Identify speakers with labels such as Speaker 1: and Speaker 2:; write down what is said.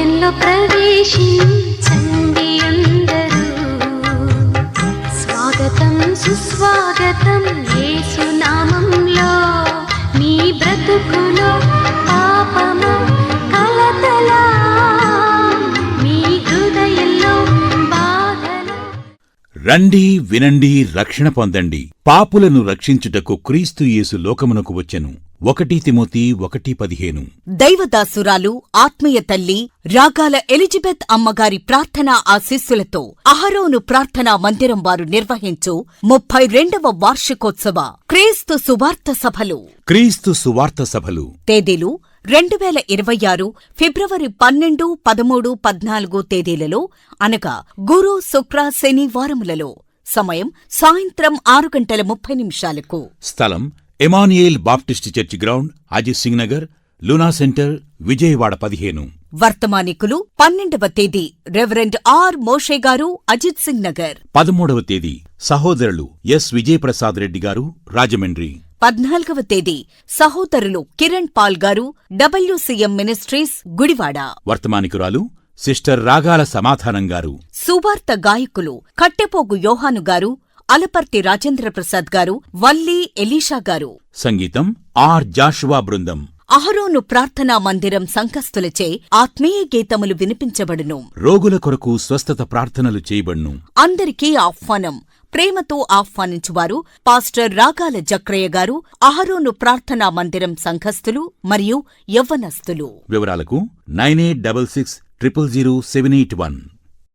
Speaker 1: హృదయంలో ప్రవేశించండి అందరూ. స్వాగతం సుస్వాగతం యేసు నామంలో. మీ బ్రతుకులో పాపము కలతలా, మీ హృదయంలో బాధలు.
Speaker 2: రండి వినండి రక్షణ పొందండి. పాపులను రక్షించుటకు క్రీస్తు యేసు లోకమునకు వచ్చెను. 1 తిమోతి 1:15.
Speaker 3: దైవదాసురాలు ఆత్మీయ తల్లి రాగాల ఎలిజబెత్ అమ్మగారి ప్రార్థనా ఆశీస్సులతో అహరోను ప్రార్థనా మందిరం వారు నిర్వహించు 32వ వార్షికోత్సవ క్రీస్తు సువార్త సభలు.
Speaker 2: క్రీస్తు సువార్త సభలు
Speaker 3: తేదీలు 2026 ఫిబ్రవరి 12, 13, 14 తేదీలలో, అనగా గురు, శుక్ర, శని వారములలో. సమయం సాయంత్రం 6:30
Speaker 2: స్థలం Emmanuel Baptist church ground, Ajit Singh Nagar, Luna centre, Vijayawada 15.
Speaker 3: వర్తమానికులు 12వ తేదీ రెవరెండ్ ఆర్ మోషే గారు, అజిత్ సింగ్ నగర్.
Speaker 2: 13వ తేదీ సహోదరులు ఎస్ విజయప్రసాద్ రెడ్డి గారు, రాజమండ్రి.
Speaker 3: 14వ తేదీ సహోదరులు కిరణ్ పాల్ గారు, WCM మినిస్ట్రీస్, గుడివాడ.
Speaker 2: వర్తమానికురాలు సిస్టర్ రాగాల సమాధానం గారు.
Speaker 3: సువార్త గాయకులు కట్టెపోగు యోహాను గారు, అలపర్తి రాజేంద్రప్రసాద్ గారు, వల్లి ఎలీషా గారు.
Speaker 2: సంగీతం ఆర్ జాషువా బృందం.
Speaker 3: అహరోను ప్రార్థనా మందిరం సంకస్తులచే ఆత్మీయ గీతములు వినిపించబడును.
Speaker 2: రోగుల కొరకు స్వస్థత ప్రార్థనలు చేయబడును.
Speaker 3: అందరికీ ఆహ్వానం. ప్రేమతో ఆహ్వానించువారు పాస్టర్ రాగాల జక్రయ్య గారు, అహరోను ప్రార్థనా మందిరం సంఘస్థులు మరియు యవ్వనస్తులు.
Speaker 2: వివరాలకు 9866000781.